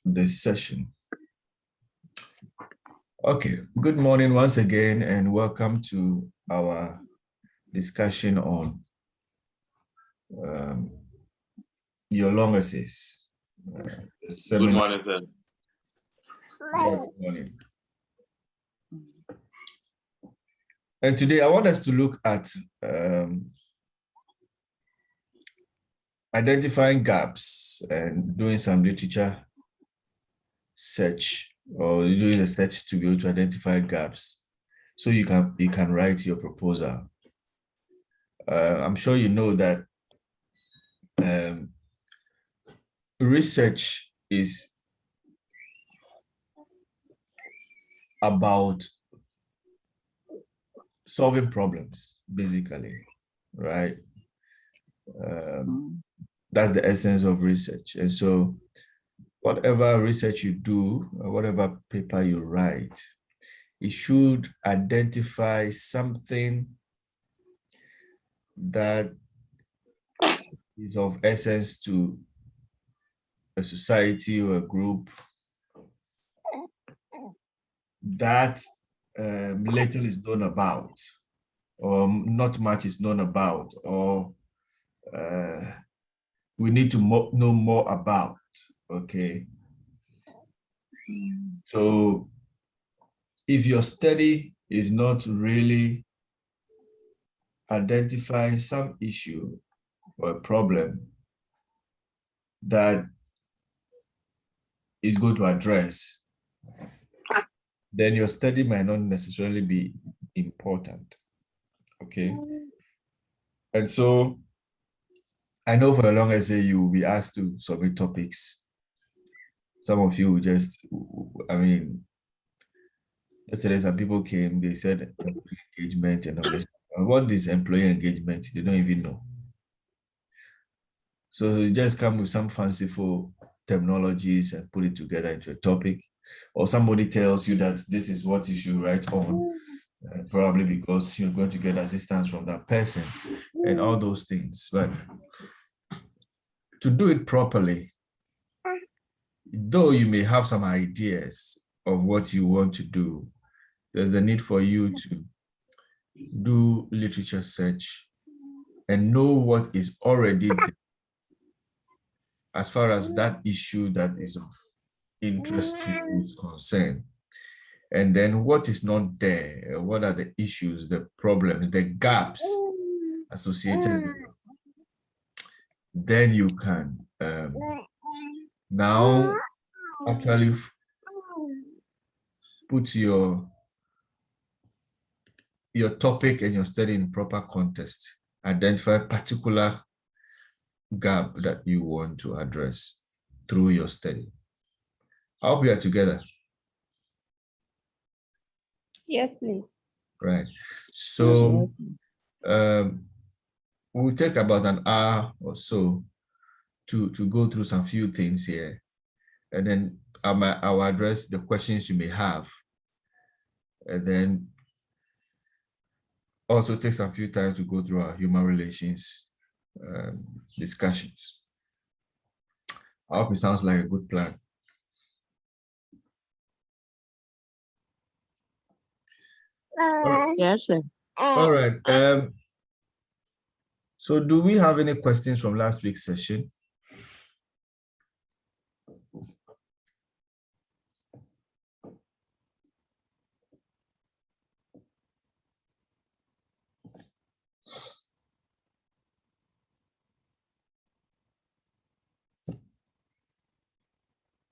this session. Okay, good morning once again and welcome to our discussion on your long essays. Good morning, sir. Good morning. And today I want us to look at identifying gaps and doing some literature search, or doing a search to be able to identify gaps so you can write your proposal. I'm sure you know that research is about solving problems, basically, right? That's the essence of research. And so whatever research you do, or whatever paper you write, it should identify something that is of essence to a society or a group that little is known about, or not much is known about, or we need to know more about, okay? So if your study is not really identifying some issue or a problem that is going to address, then your study might not necessarily be important, okay? And so I know for a long essay you will be asked to submit topics. Some of you will just, I mean, yesterday some people came, they said employee engagement and all this. What is employee engagement? They don't even know. So you just come with some fanciful terminologies and put it together into a topic, or somebody tells you that this is what you should write on, probably because you're going to get assistance from that person and all those things. But to do it properly, though you may have some ideas of what you want to do, there's a need for you to do literature search and know what is already there as far as that issue that is of interest to you is concerned. And then what is not there, what are the issues, the problems, the gaps associated with it. Then you can now actually put your topic and your study in proper context, identify a particular gap that you want to address through your study. I hope we are together. Yes, please. Right. So we'll take about an hour or so to go through some few things here. And then I'll address the questions you may have. And then also take some few time to go through our human relations discussions. I hope it sounds like a good plan. Yes, sir. All right. So do we have any questions from last week's session?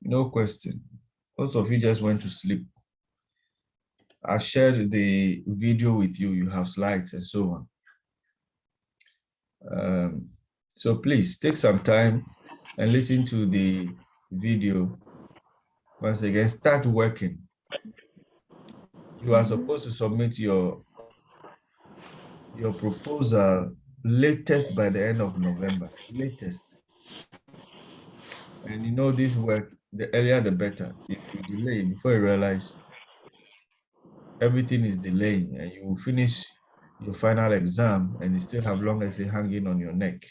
No question. Most of you just went to sleep. I shared the video with you. You have slides and so on. So please take some time and listen to the video. Once again, start working. You are supposed to submit your proposal latest by the end of November, latest. And you know this work, the earlier the better. If you delay, before you realize everything is delaying and you will finish your final exam and you still have long essay hanging on your neck.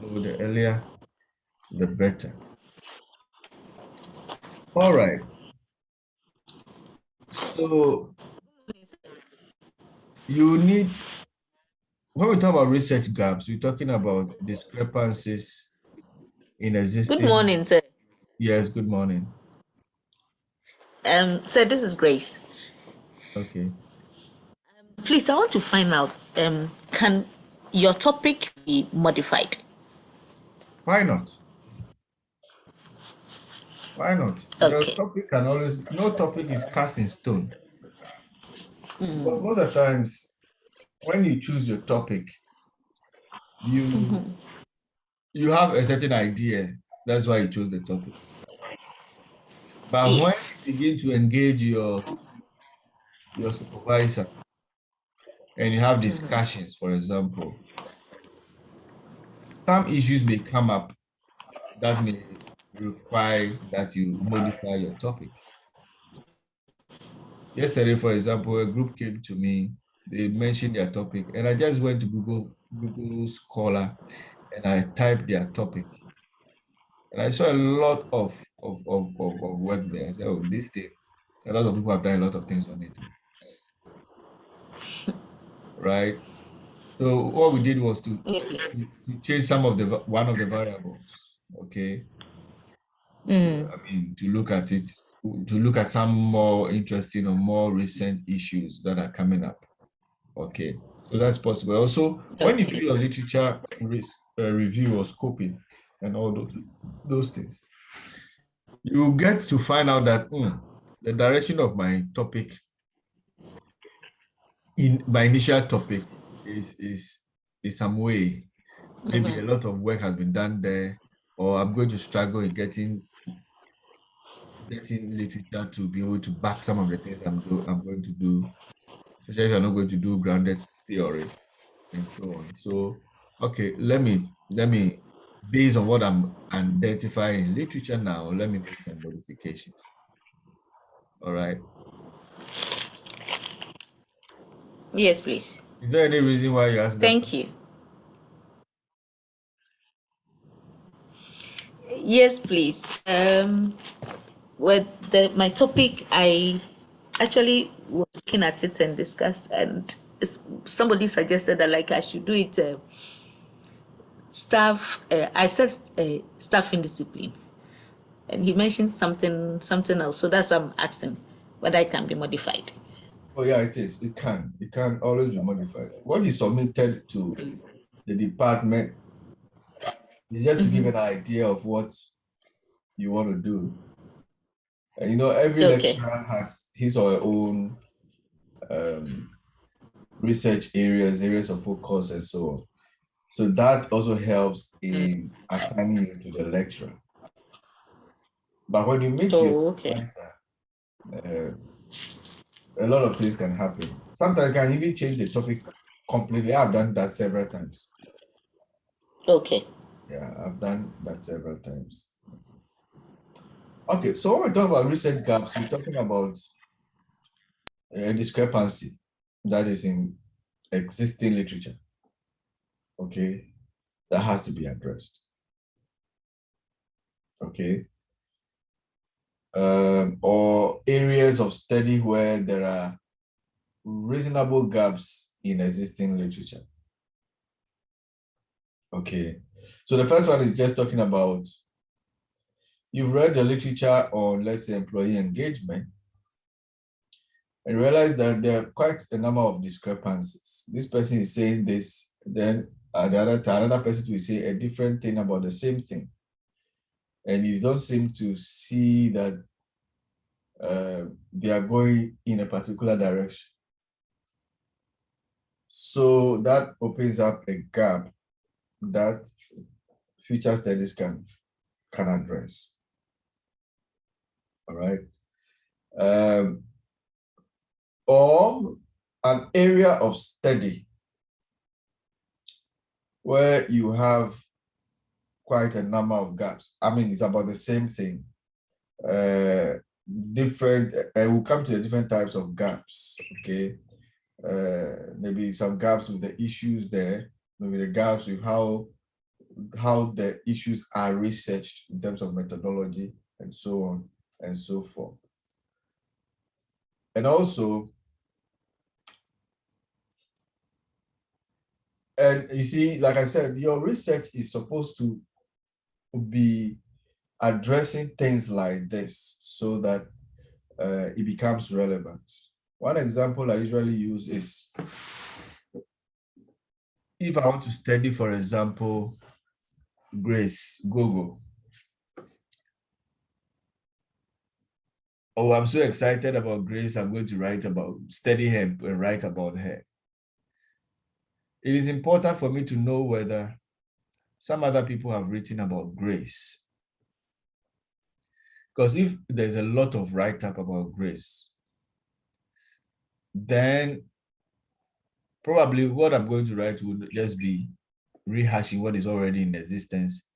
So the earlier, the better. All right. So you need, when we talk about research gaps, we're talking about discrepancies in Good existing. morning, sir. Yes, good morning. Sir, this is Grace. Okay. Please, I want to find out, can your topic be modified? Why not? Why not? Your Okay. topic can always, no topic is cast in stone. But most of the times, when you choose your topic, you you have a certain idea. That's why you chose the topic. But when Yes. you begin to engage your supervisor and you have discussions, for example, some issues may come up that may require that you modify your topic. Yesterday, for example, a group came to me, they mentioned their topic, and I just went to Google Scholar and I typed their topic. And I saw a lot of work there. I said, oh, this thing, a lot of people have done a lot of things on it, right? So what we did was to change some of the one of the variables, okay? I mean, to look at it, to look at some more interesting or more recent issues that are coming up. Okay, so that's possible. Also, when you do your literature review or scoping and all those things, you get to find out that the direction of my topic, in my initial topic, is some way. Maybe a lot of work has been done there, or I'm going to struggle in getting literature to be able to back some of the things I'm going to do, especially if you're not going to do grounded theory and so on. So, okay, let me based on what I'm identifying in literature now, let me make some modifications. All right. Yes, please. Is there any reason why you asked that Thank question? you. Yes, please. With my topic, I actually was looking at it and discussed, and somebody suggested that like I should do it staff. I said staff indiscipline, and he mentioned something else. So that's why I'm asking whether it can be modified. Oh yeah, it is. It can always be modified. What is submitted to the department is just to give an idea of what you want to do. And every Okay. lecturer has his or her own um, research areas of focus, and so on. So that also helps in assigning you to the lecturer. But when you meet your Oh, okay. supervisor, a lot of things can happen. Sometimes you can even change the topic completely. I've done that several times. Okay. Yeah, I've done that several times. Okay, so when we talk about research gaps, we're talking about a discrepancy that is in existing literature, okay, that has to be addressed, okay, or areas of study where there are reasonable gaps in existing literature, okay. So the first one is just talking about, you've read the literature on, let's say, employee engagement, and realize that there are quite a number of discrepancies. This person is saying this, then at the other time, another person will say a different thing about the same thing. And you don't seem to see that they are going in a particular direction. So that opens up a gap that future studies can address. All right. Or an area of study where you have quite a number of gaps. I mean, it's about the same thing. Different, we'll come to the different types of gaps, okay? Maybe some gaps with the issues there, maybe the gaps with how the issues are researched in terms of methodology and so on. and so forth. And also, and you see, like I said, your research is supposed to be addressing things like this so that it becomes relevant. One example I usually use is if I want to study, for example, Grace Gogo. Oh, I'm so excited about Grace. I'm going to study her and write about her. It is important for me to know whether some other people have written about Grace. Because if there's a lot of write-up about Grace, then probably what I'm going to write would just be rehashing what is already in existence.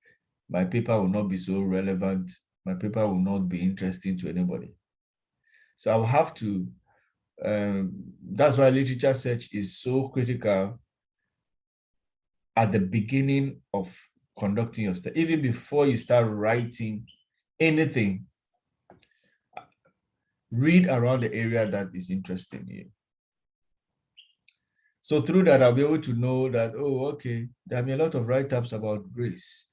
My paper will not be so relevant. My paper will not be interesting to anybody. So I'll have to, that's why literature search is so critical at the beginning of conducting your study. Even before you start writing anything, read around the area that is interesting you. So through that, I'll be able to know that, oh, okay, there are a lot of write-ups about Grace.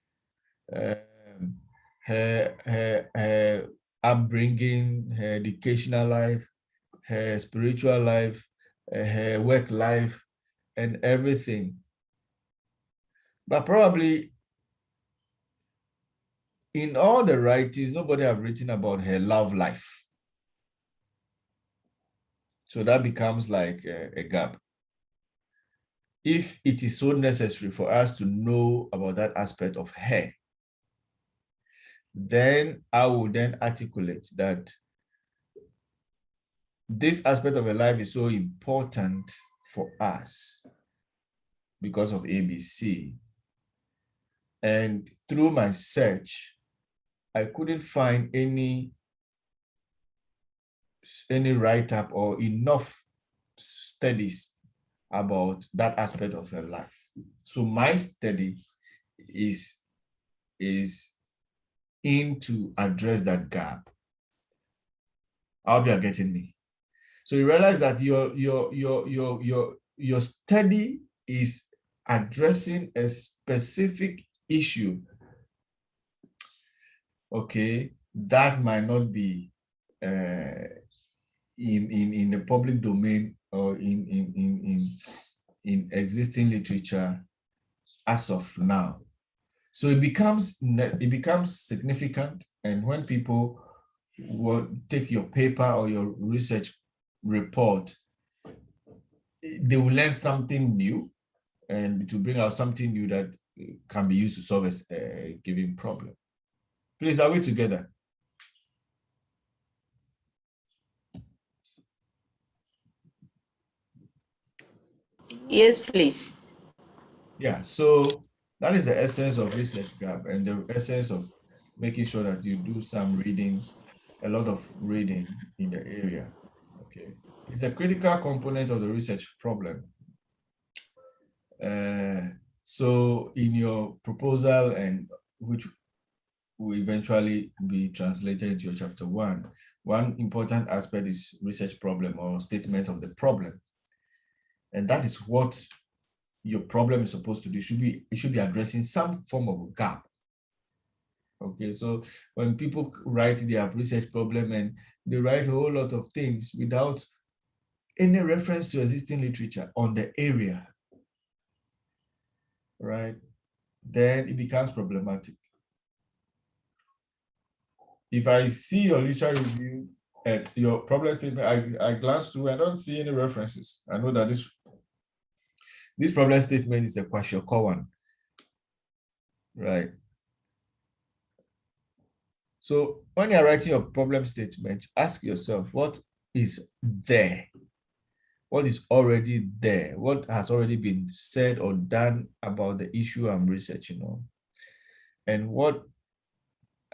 Her upbringing, her educational life, her spiritual life, her work life, and everything. But probably in all the writings, nobody have written about her love life. So that becomes like a gap. If it is so necessary for us to know about that aspect of her, then I will then articulate that this aspect of her life is so important for us because of ABC. And through my search, I couldn't find any write-up or enough studies about that aspect of her life. So my study is in to address that gap. I hope you are getting me. So you realize that your study is addressing a specific issue, okay, that might not be in the public domain or in existing literature as of now. So it becomes significant, and when people will take your paper or your research report, they will learn something new, and it will bring out something new that can be used to solve a given problem. Please, are we together? Yes, please. Yeah, so that is the essence of research gap and the essence of making sure that you do some reading, a lot of reading in the area. Okay, it's a critical component of the research problem. So in your proposal, and which will eventually be translated into your chapter one important aspect is research problem or statement of the problem. And that is what your problem is supposed to do. It should be addressing some form of a gap. Okay, so when people write their research problem and they write a whole lot of things without any reference to existing literature on the area, right, then it becomes problematic. If I see your literature review and your problem statement, I glance through, I don't see any references. I know that this problem statement is a kwashiorkor one, right? So when you're writing your problem statement, ask yourself, what is there? What is already there? What has already been said or done about the issue I'm researching on? And what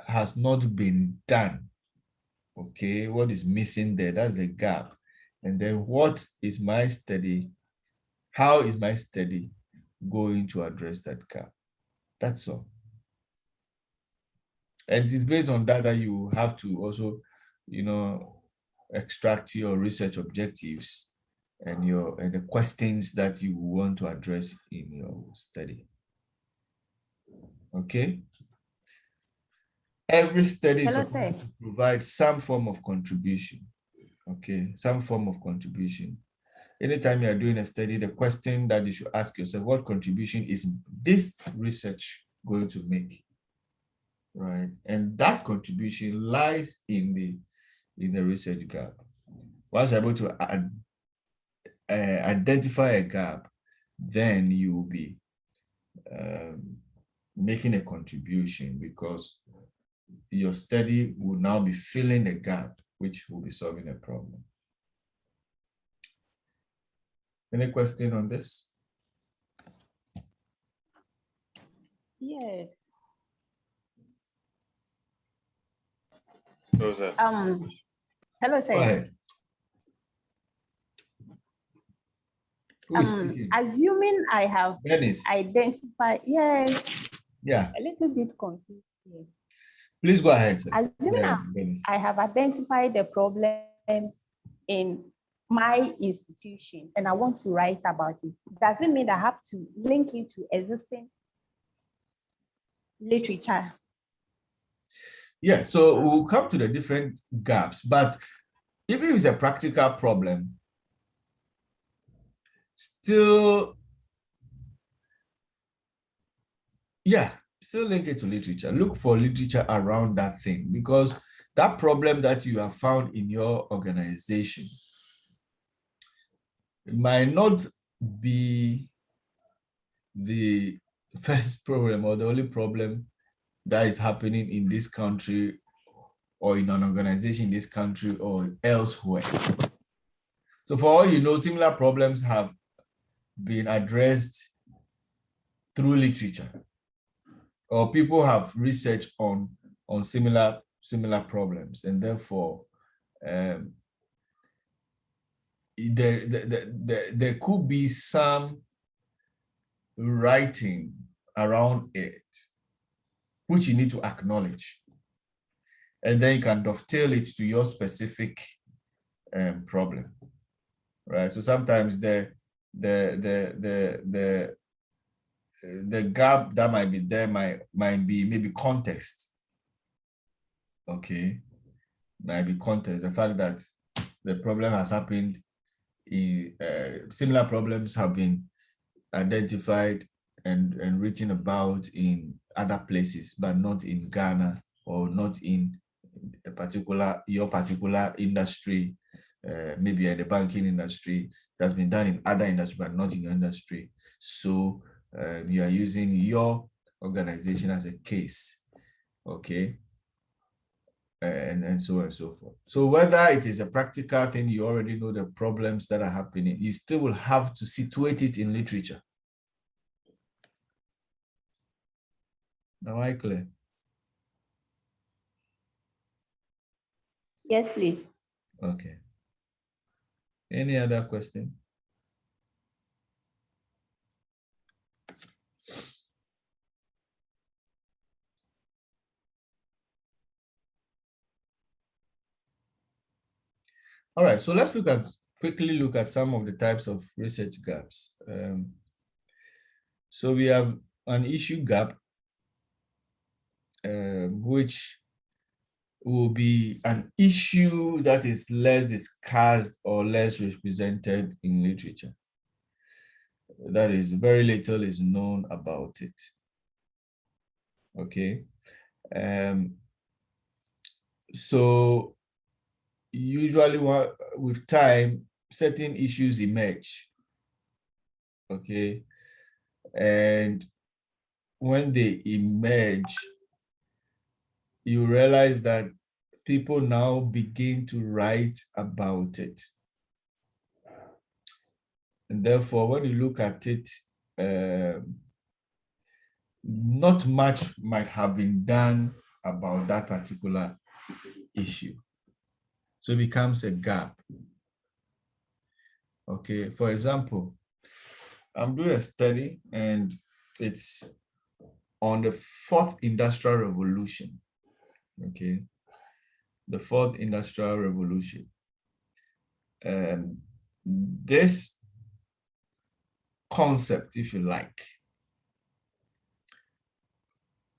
has not been done? Okay, what is missing there? That's the gap. And then what is my study? How is my study going to address that gap? That's all. And it's based on that that you have to also extract your research objectives and the questions that you want to address in your study. Okay. Every study is supposed to provide some form of contribution. Okay, some form of contribution. Anytime you are doing a study, the question that you should ask yourself, what contribution is this research going to make? Right, and that contribution lies in the research gap. Once you're able to identify a gap, then you will be making a contribution, because your study will now be filling a gap, which will be solving a problem. Any question on this? Yes. Hello, sir. Hello, sir. Go ahead. Who is speaking? Assuming I have Dennis. identified, yes. Yeah. A little bit confused here. Please go ahead, sir. Assuming I have identified the problem in my institution and I want to write about it, does it mean I have to link it to existing literature? Yeah, so we'll come to the different gaps, but even if it's a practical problem, still link it to literature. Look for literature around that thing, because that problem that you have found in your organization, it might not be the first problem or the only problem that is happening in this country or in an organization in this country or elsewhere. So for all you know, similar problems have been addressed through literature, or people have researched on similar problems, and therefore there could be some writing around it, which you need to acknowledge, and then you can dovetail it to your specific problem, right? So sometimes the gap that might be there might be maybe context. Okay, might be context. The fact that the problem has happened, similar problems have been identified and written about in other places, but not in Ghana, or not in your particular industry. Maybe in the banking industry, it has been done in other industries, but not in your industry. So you are using your organization as a case, okay, and so on and so forth. So whether it is a practical thing, you already know the problems that are happening, you still will have to situate it in literature. Am I clear? Yes, please. Okay. Any other question? All right, so let's quickly look at some of the types of research gaps. So we have an issue gap, which will be an issue that is less discussed or less represented in literature. That is, very little is known about it. Okay. So usually with time, certain issues emerge. Okay. And when they emerge, you realize that people now begin to write about it. And therefore, when you look at it, not much might have been done about that particular issue. So it becomes a gap. Okay, for example, I'm doing a study and it's on the 4th industrial revolution. Okay, the fourth industrial revolution. This concept, if you like,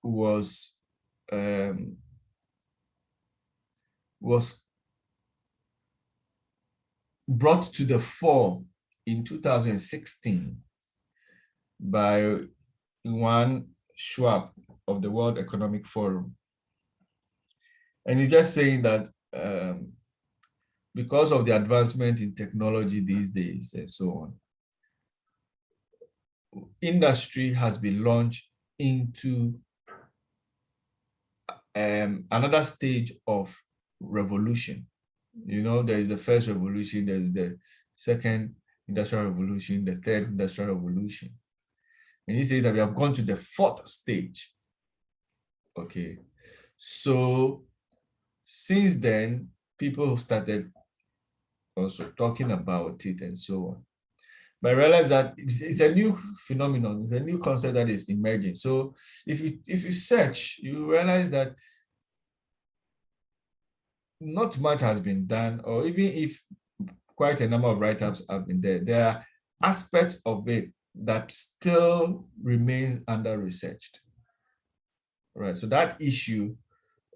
was brought to the fore in 2016 by Juan Schwab of the World Economic Forum. And he's just saying that because of the advancement in technology these days and so on, industry has been launched into another stage of revolution. You know, there is the first revolution, there's the second industrial revolution, the third industrial revolution. And he says that we have gone to the fourth stage. Okay. So since then, people have started also talking about it and so on. But I realize that it's a new phenomenon, it's a new concept that is emerging. So if you search, you realize that not much has been done, or even if quite a number of write-ups have been there are aspects of it that still remain under-researched. Right, so that issue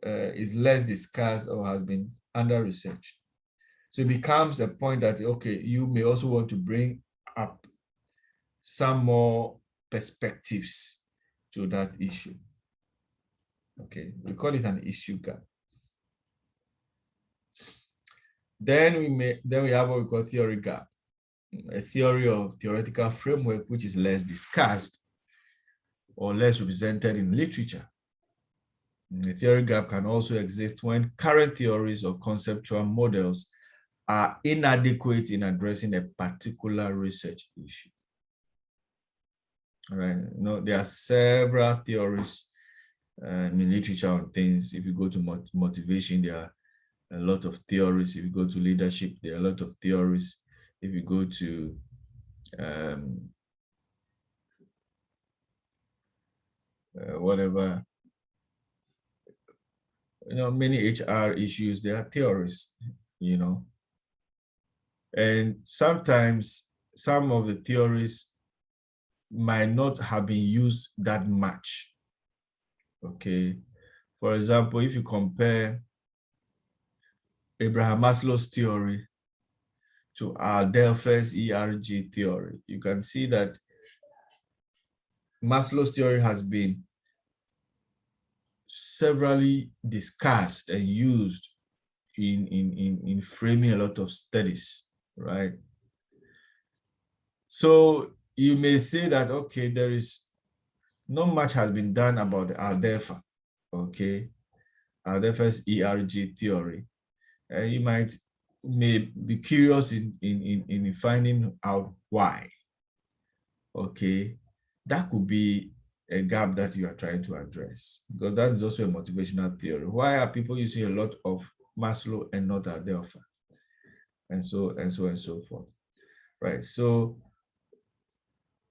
is less discussed or has been under-researched. So it becomes a point that, okay, you may also want to bring up some more perspectives to that issue. Okay, we call it an issue gap. Then we have what we call theory gap, a theory or theoretical framework which is less discussed or less represented in literature. The theory gap can also exist when current theories or conceptual models are inadequate in addressing a particular research issue. All right, you know, there are several theories in literature on things. If you go to motivation, there are a lot of theories. If you go to leadership, there are a lot of theories. If you go to whatever, you know, many HR issues, there are theories, you know. And sometimes some of the theories might not have been used that much. Okay. For example, if you compare Abraham Maslow's theory to Adelphi's ERG theory, you can see that Maslow's theory has been severally discussed and used in framing a lot of studies, right? So you may say that, okay, there is not much has been done about the Adelphi, okay, Adelphi's ERG theory. And you may be curious in finding out why. Okay, that could be a gap that you are trying to address, because that is also a motivational theory. Why are people using a lot of Maslow and not Adelphi? And so forth. Right. So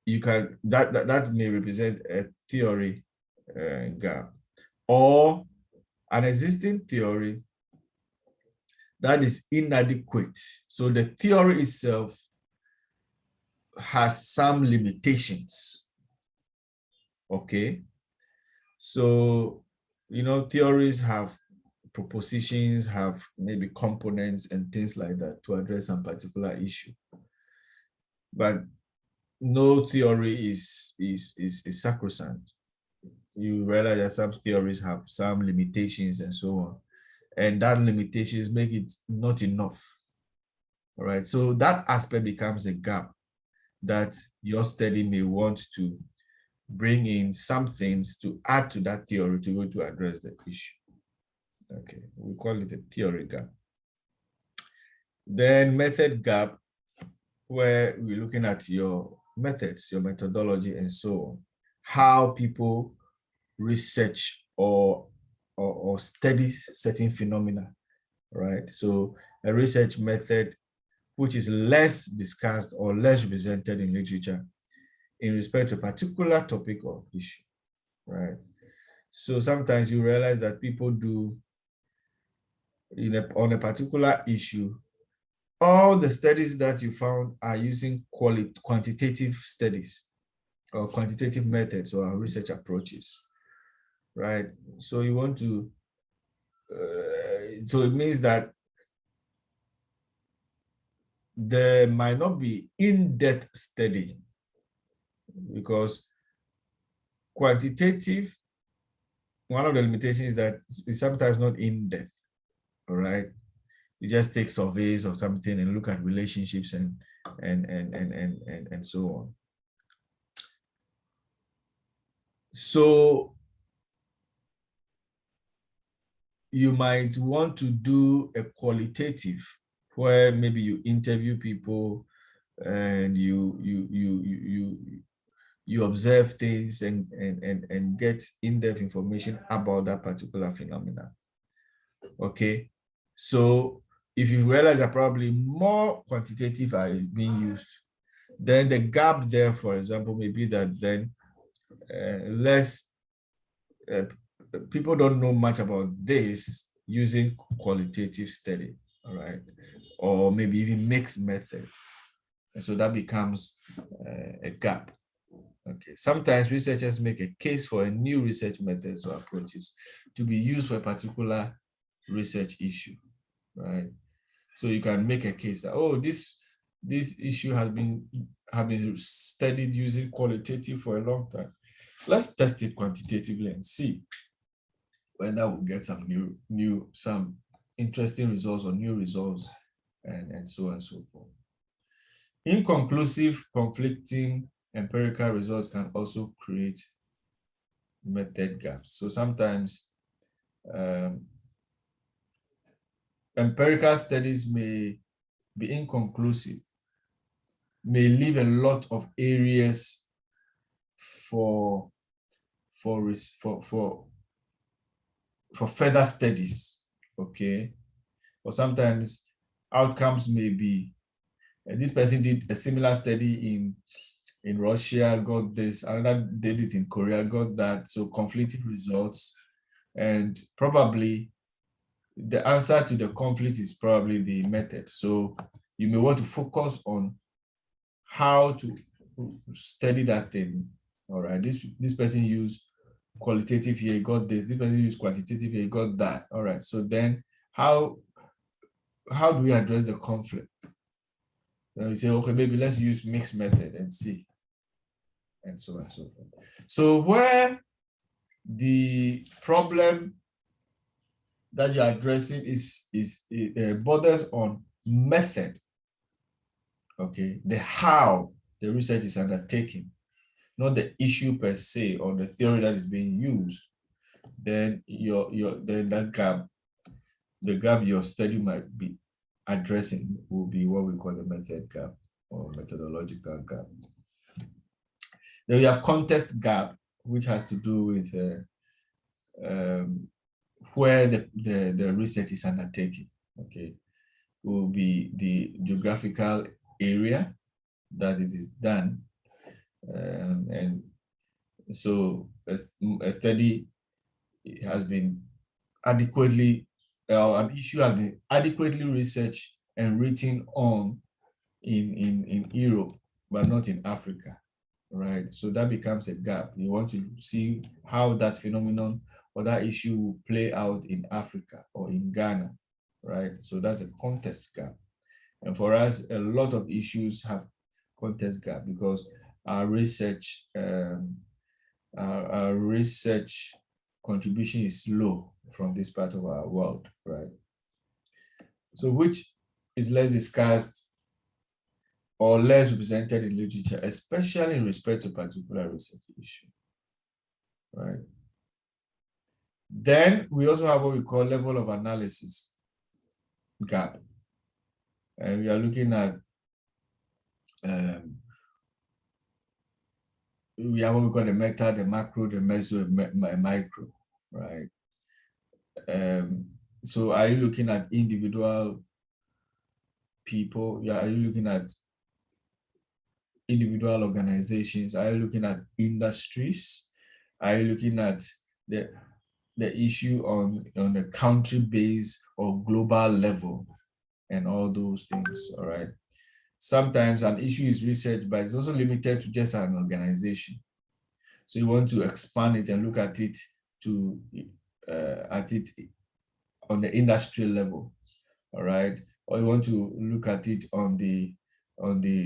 you can that may represent a theory gap, or an existing theory that is inadequate. So the theory itself has some limitations. Okay. So, you know, theories have propositions, have maybe components and things like that to address some particular issue. But no theory is sacrosanct. You realize that some theories have some limitations and so on. And that limitations make it not enough. All right. So that aspect becomes a gap that your study may want to bring in some things to add to that theory to go to address the issue. Okay, we call it a theory gap. Then method gap, where we're looking at your methods, your methodology, and so on, how people research or study certain phenomena, right? So a research method which is less discussed or less represented in literature in respect to a particular topic or issue, right? So sometimes you realize that people do on a particular issue, all the studies that you found are using quantitative studies or quantitative methods or research approaches, right? So you want to, so it means that there might not be in-depth study, because quantitative, one of the limitations is that it's sometimes not in-depth, all right? You just take surveys or something and look at relationships and so on. So you might want to do a qualitative, where maybe you interview people and you observe things and get in-depth information about that particular phenomena. Okay, so if you realize that probably more quantitative are being used, then the gap there, for example, may be that then less people don't know much about this using qualitative study, all right, or maybe even mixed method, and so that becomes a gap. Okay, sometimes researchers make a case for a new research methods or approaches to be used for a particular research issue, right? So you can make a case that, oh, this issue has been studied using qualitative for a long time. Let's test it quantitatively and see whether we'll get some some interesting results or new results, and so on and so forth. Inconclusive, conflicting empirical results can also create method gaps. So sometimes empirical studies may be inconclusive, may leave a lot of areas for further studies, okay? Or sometimes outcomes may be, this person did a similar study in Russia, got this, another did it in Korea, got that, so conflicting results, and probably the answer to the conflict is probably the method. So you may want to focus on how to study that thing. All right, this person used qualitative here, he got this person used quantitative here, he got that. All right, so then how do we address the conflict? Then we say, okay, maybe let's use mixed method and see, and so on and so forth. So where the problem that you're addressing is borders on method, okay, the how the research is undertaken, not the issue per se or the theory that is being used, then then that gap, the gap your study might be addressing, will be what we call the method gap or methodological gap. Then we have context gap, which has to do with where the research is undertaken. Okay, will be the geographical area that it is done, and so a study has been adequately, an issue has been adequately researched and written on in Europe, but not in Africa, right? So that becomes a gap. You want to see how that phenomenon or that issue will play out in Africa or in Ghana, right? So that's a context gap. And for us, a lot of issues have context gap because our research, our research contribution is low from this part of our world, right? So which is less discussed or less represented in literature, especially in respect to particular research issue, right? Then we also have what we call level of analysis gap. And we are looking at, we have what we call the meta, the macro, the meso, and micro, right? So are you looking at individual people? Yeah, are you looking at individual organizations? Are you looking at industries? Are you looking at the issue on a country base or global level and all those things, all right? Sometimes an issue is researched, but it's also limited to just an organization. So you want to expand it and look at it on the industrial level, all right? Or you want to look at it on the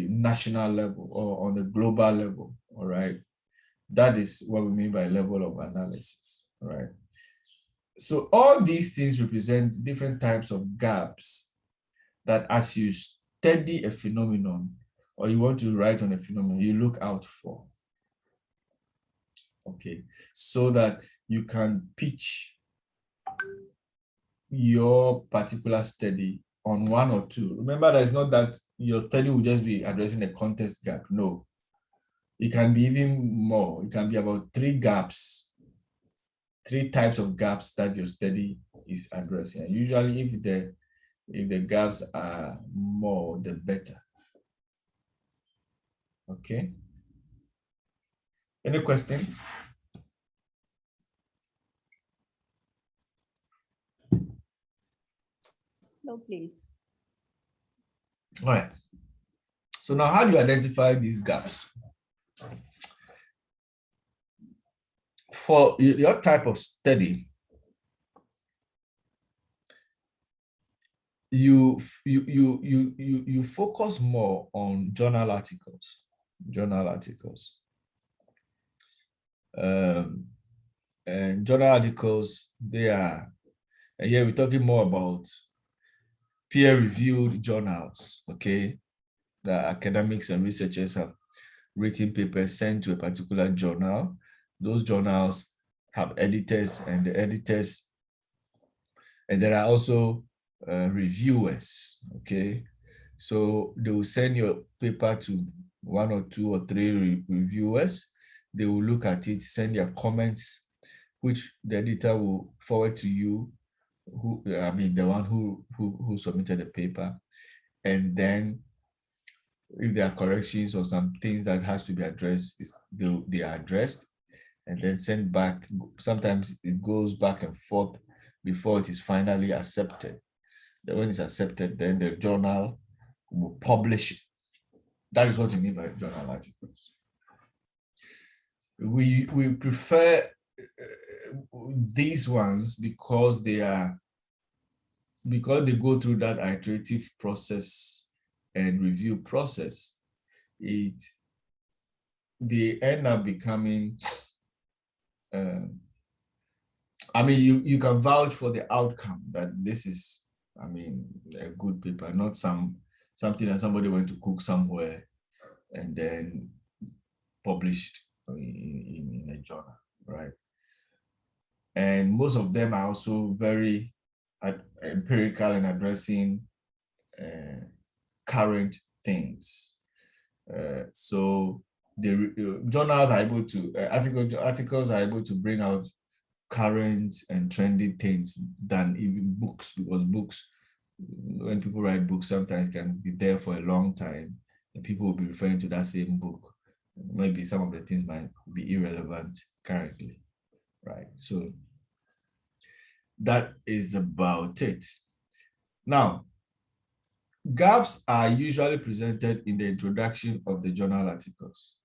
national level or on the global level, all right? That is what we mean by level of analysis, all right? So all these things represent different types of gaps that as you study a phenomenon or you want to write on a phenomenon, you look out for, okay? So that you can pitch your particular study on one or two. Remember that it's not that your study will just be addressing a context gap. No, it can be even more. It can be about three types of gaps that your study is addressing. And usually if the gaps are more, the better. Okay. Any question? No, please. All right. So now how do you identify these gaps? For your type of study, you focus more on journal articles. And journal articles, and here we're talking more about peer-reviewed journals, okay? The academics and researchers have written papers sent to a particular journal. Those journals have editors, and there are also reviewers, okay? So they will send your paper to one or two or three reviewers. They will look at it, send their comments, which the editor will forward to you, the one who submitted the paper. And then if there are corrections or some things that has to be addressed, they are addressed and then sent back. Sometimes it goes back and forth before it is finally accepted. Then when it's accepted, then the journal will publish it. That is what you mean by journal articles. We prefer these ones because they go through that iterative process and review process. They end up becoming you can vouch for the outcome that this is a good paper, not something that somebody went to cook somewhere and then published in a journal, right? And most of them are also very empirical in addressing current things. So the journals are able to, articles are able to bring out current and trending things than even books, because books, when people write books, sometimes can be there for a long time and people will be referring to that same book. Maybe some of the things might be irrelevant currently, right? So that is about it. Now, gaps are usually presented in the introduction of the journal articles.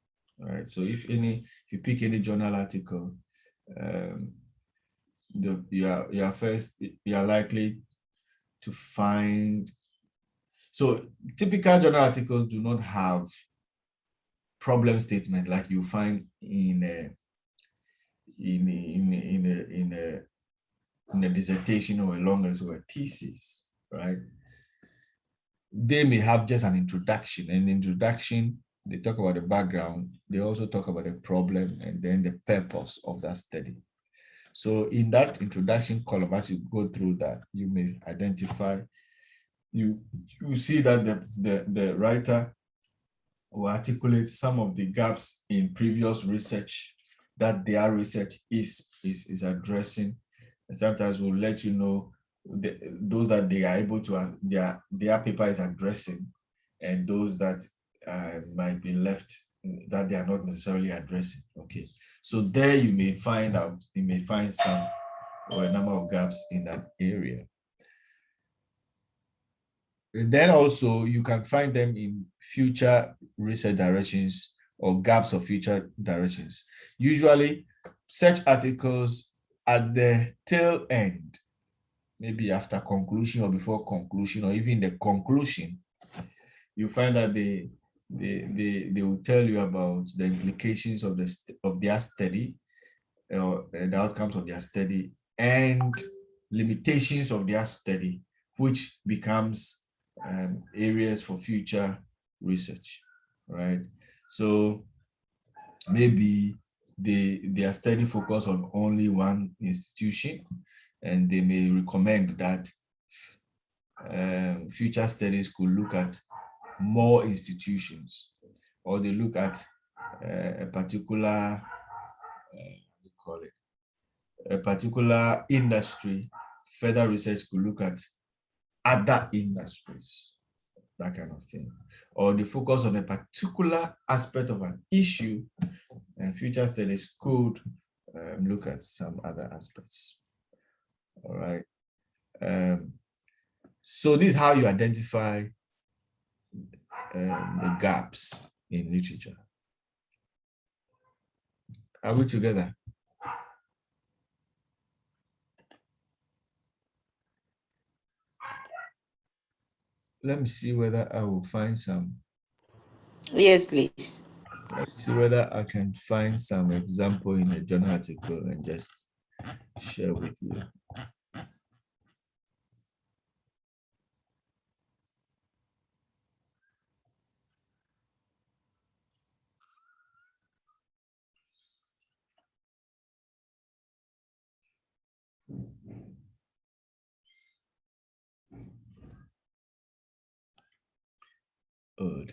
All right. So if you pick any journal article, you are likely to find. So typical journal articles do not have problem statement like you find in a dissertation or a long essay or a thesis, right? They may have just an introduction. In introduction, they talk about the background. They also talk about the problem and then the purpose of that study. So in that introduction column, as you go through that, you may identify, you see that the writer will articulate some of the gaps in previous research that their research is addressing. And sometimes we'll let you know those that they are able to, their paper is addressing, and those that might be left that they are not necessarily addressing. Okay, so there you may find some or a number of gaps in that area. And then also you can find them in future research directions or gaps of future directions. Usually such articles at the tail end, maybe after conclusion or before conclusion or even the conclusion, you find that they will tell you about the implications of their study or the outcomes of their study and limitations of their study, which becomes areas for future research, right? So maybe their study focus on only one institution, and they may recommend that future studies could look at more institutions, or they look at a particular, a particular industry. Further research could look at other industries, that kind of thing. Or they focus on a particular aspect of an issue, and future studies could look at some other aspects. All right. So this is how you identify the gaps in literature. Are we together? Let me see whether I will find some. Yes, please. Let's see whether I can find some example in a journal article and just share with you. Oh,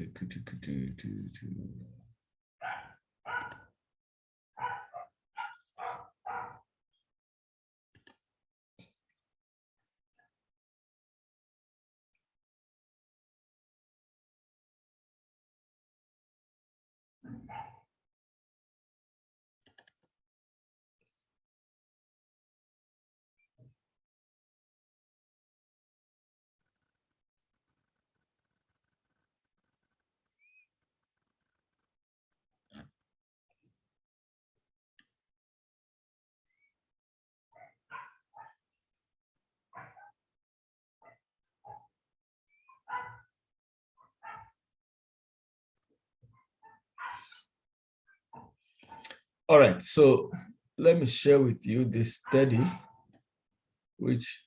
all right, so let me share with you this study, which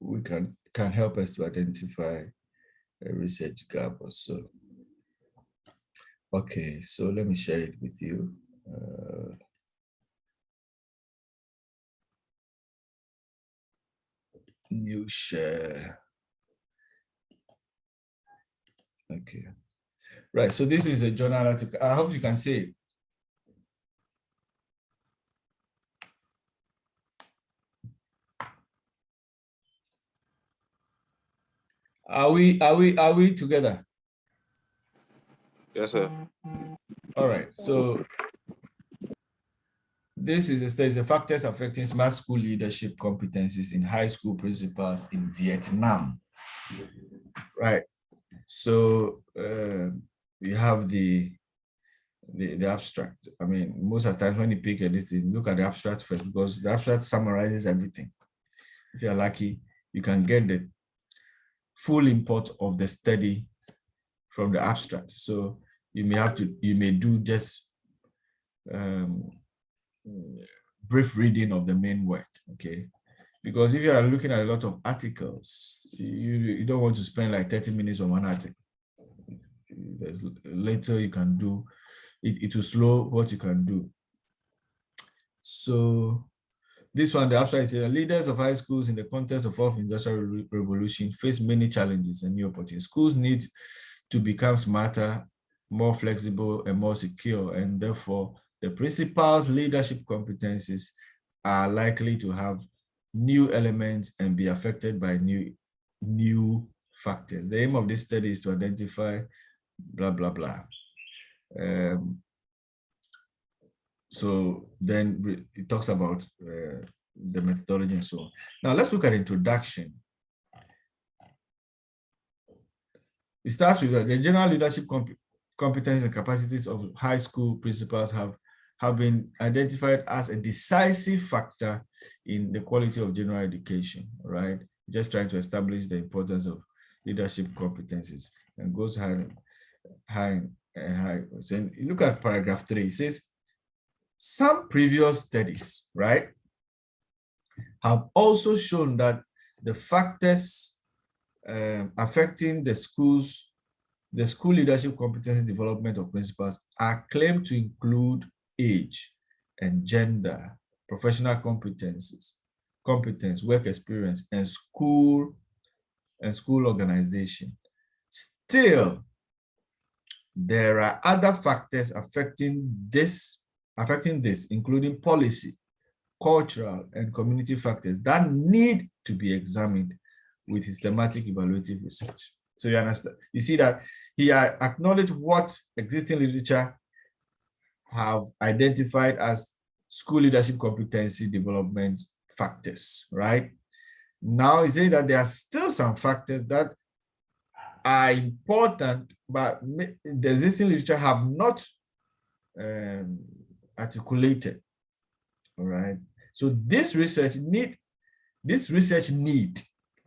we can help us to identify a research gap or so. Okay, so let me share it with you. New share. Okay, right. So this is a journal article. I hope you can see it. Are we together? Yes, sir. All right. So this is a factors affecting smart school leadership competencies in high school principals in Vietnam. Right. So we have the abstract. I mean, most of the time when you pick a list, you look at the abstract first, because the abstract summarizes everything. If you're lucky, you can get the full import of the study from the abstract. So you may do just brief reading of the main work, okay? Because if you are looking at a lot of articles, you don't want to spend like 30 minutes on one article. There's later you can do, it will slow what you can do. So this one, the abstract is leaders of high schools in the context of fourth industrial revolution face many challenges and new opportunities. Schools need to become smarter, more flexible, and more secure, and therefore the principal's leadership competencies are likely to have new elements and be affected by new factors. The aim of this study is to identify blah, blah, blah. So then it talks about the methodology and so on. Now let's look at introduction. It starts with the general leadership competence and capacities of high school principals have been identified as a decisive factor in the quality of general education, right? Just trying to establish the importance of leadership competencies, and goes high and high. So you look at paragraph 3, it says, some previous studies, right, have also shown that the factors affecting the school leadership competency development of principals are claimed to include age and gender, professional competence, work experience, and school organization. Still, there are other factors affecting this, including policy, cultural, and community factors that need to be examined with systematic evaluative research. So you understand, you see that he acknowledged what existing literature have identified as school leadership competency development factors, right? Now he said that there are still some factors that are important, but the existing literature have not articulated. All right. So this research need,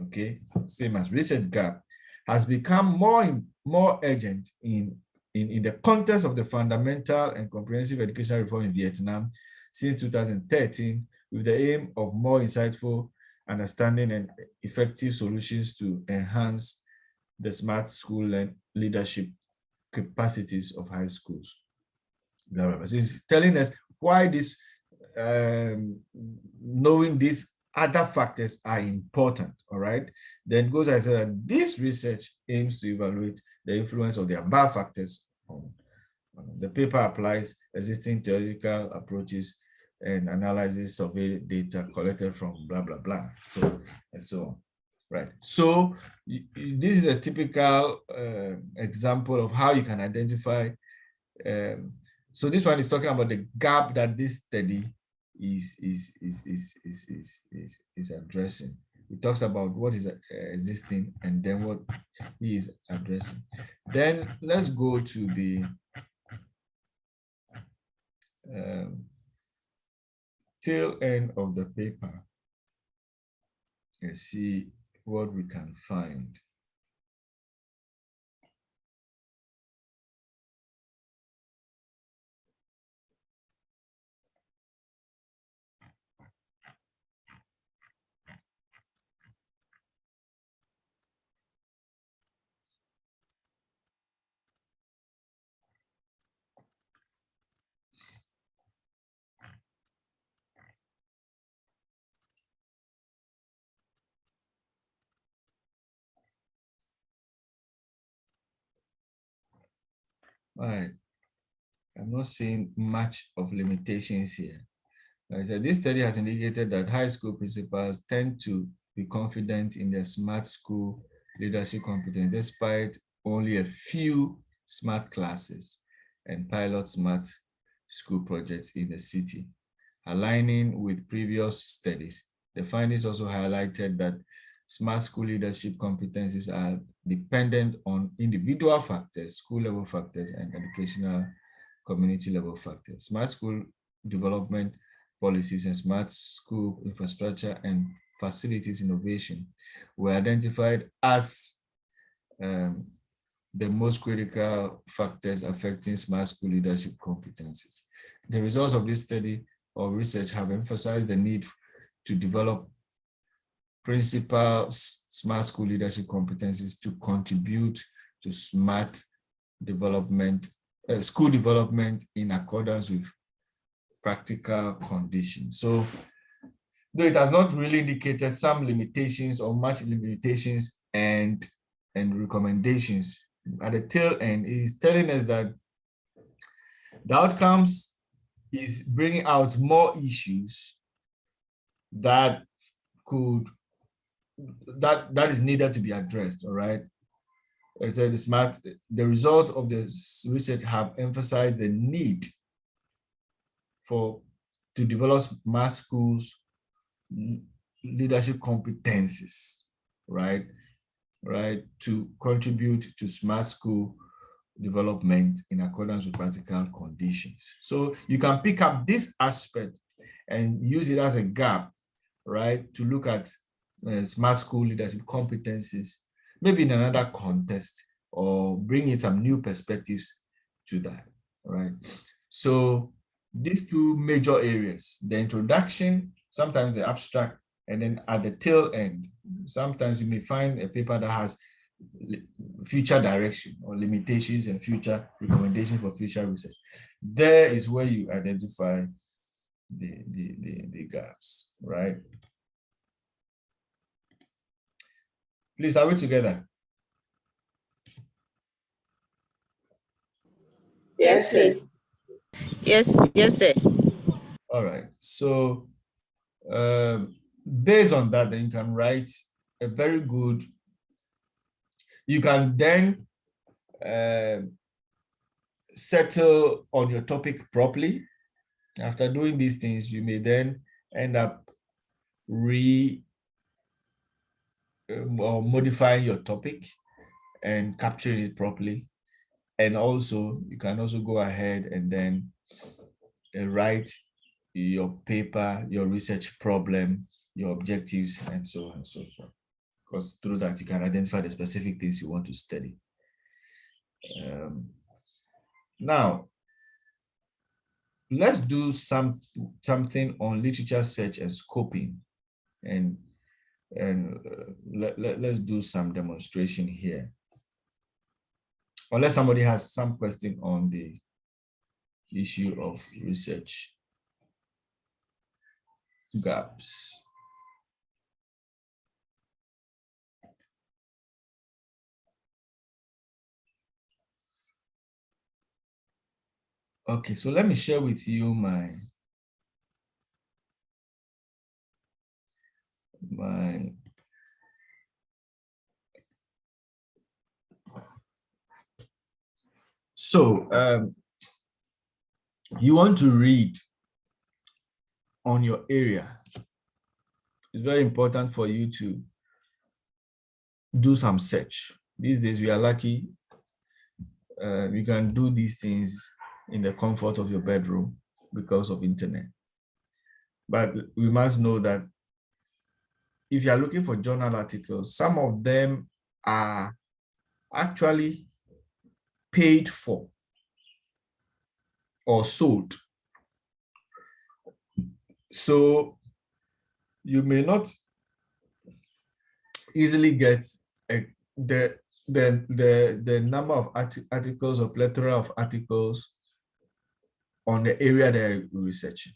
okay, same as research gap, has become more urgent in the context of the fundamental and comprehensive educational reform in Vietnam since 2013, with the aim of more insightful understanding and effective solutions to enhance the smart school and leadership capacities of high schools. So it's telling us why this, knowing these other factors are important, all right? Then goes as this research aims to evaluate the influence of the above factors on the paper applies existing theoretical approaches and analyzes survey data collected from blah, blah, blah, so and so on, right? So this is a typical example of how you can identify. So this one is talking about the gap that this study is addressing. It talks about what is existing and then what he is addressing. Then let's go to the tail end of the paper and see what we can find. All right, I'm not seeing much of limitations here. Like I said, this study has indicated that high school principals tend to be confident in their smart school leadership competence, despite only a few smart classes and pilot smart school projects in the city. Aligning with previous studies, the findings also highlighted that smart school leadership competencies are dependent on individual factors, school level factors, and educational community level factors. Smart school development policies and smart school infrastructure and facilities innovation were identified as the most critical factors affecting smart school leadership competencies. The results of this study or research have emphasized the need to develop principal smart school leadership competencies to contribute to smart development, school development in accordance with practical conditions. So though it has not really indicated some limitations or much limitations and recommendations, at the tail end, it is telling us that the outcomes is bringing out more issues that could that is needed to be addressed. All right. I said the results of this research have emphasized the need to develop smart schools leadership competencies, right, to contribute to smart school development in accordance with practical conditions. So you can pick up this aspect and use it as a gap, right, to look at smart school leadership competencies, maybe in another context, or bring in some new perspectives to that, right? So these two major areas, the introduction, sometimes the abstract, and then at the tail end, sometimes you may find a paper that has future direction or limitations and future recommendations for future research. There is where you identify the gaps, right? Please, are we together? Yes, sir. Yes, yes, sir. All right. So based on that, then you can write a very good, you can then settle on your topic properly. After doing these things, you may then end up or modifying your topic and capturing it properly. And also, you can also go ahead and then write your paper, your research problem, your objectives, and so on and so forth. Because through that, you can identify the specific things you want to study. Now, let's do something on literature search and scoping, and let's do some demonstration here. Unless somebody has some question on the issue of research gaps. Okay, so let me share with you my so you want to read on your area. It's very important for you to do some search. These days we are lucky, we can do these things in the comfort of your bedroom because of internet. But we must know that if you are looking for journal articles, some of them are actually paid for or sold. So you may not easily get the number of articles or plethora of articles on the area that you're researching,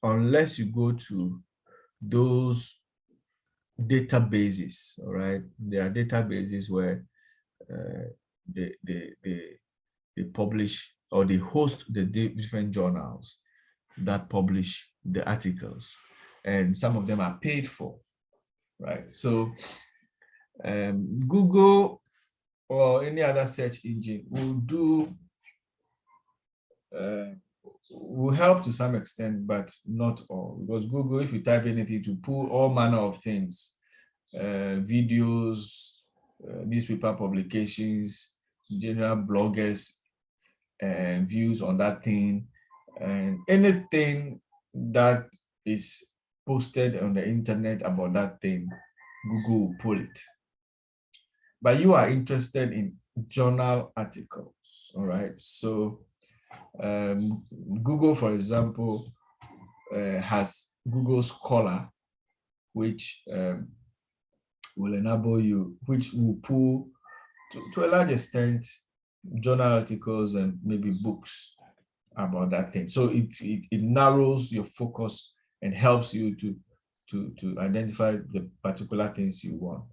unless you go to those databases. All right, there are databases where they publish or they host the different journals that publish the articles, and some of them are paid for, right? So Google or any other search engine will help to some extent, but not all, because Google, if you type anything, to pull all manner of things, videos, newspaper publications, general bloggers, and views on that thing, and anything that is posted on the internet about that thing, Google will pull it. But you are interested in journal articles, all right? So Google, for example, has Google Scholar, which will enable you, which will pull to a large extent journal articles and maybe books about that thing. So it narrows your focus and helps you to identify the particular things you want.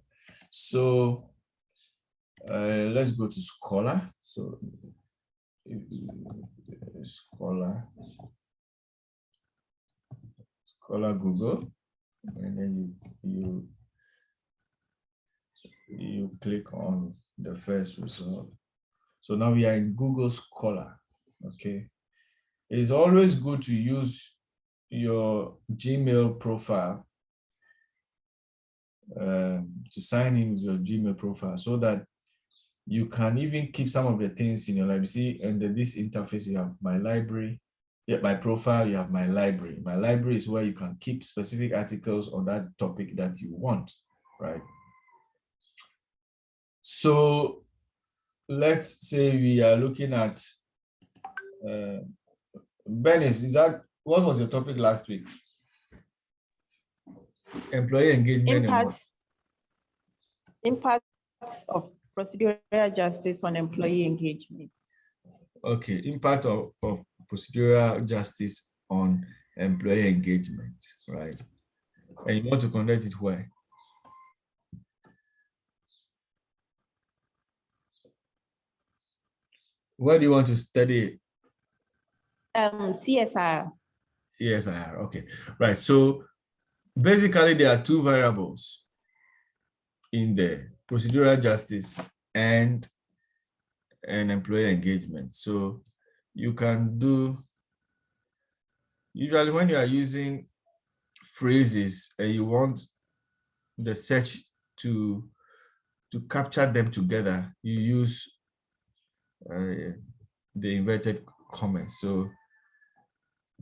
So let's go to Scholar. So Scholar Google, and then you click on the first result. So now we are in Google Scholar. Okay, it's always good to use your Gmail profile to sign in with your Gmail profile, so that you can even keep some of the things in your library. See, under this interface, you have my library. Yeah, my profile, you have my library. My library is where you can keep specific articles on that topic that you want, right? So let's say we are looking at Bernice, what was your topic last week? Employee engagement and what? Impacts of procedural justice on employee engagement. Okay, impact of procedural justice on employee engagement, right? And you want to conduct it where? Where do you want to study? CSR. CSIR, okay, right. So basically there are two variables in the procedural justice and employee engagement. So you can do, usually when you are using phrases and you want the search to capture them together, you use the inverted commas. So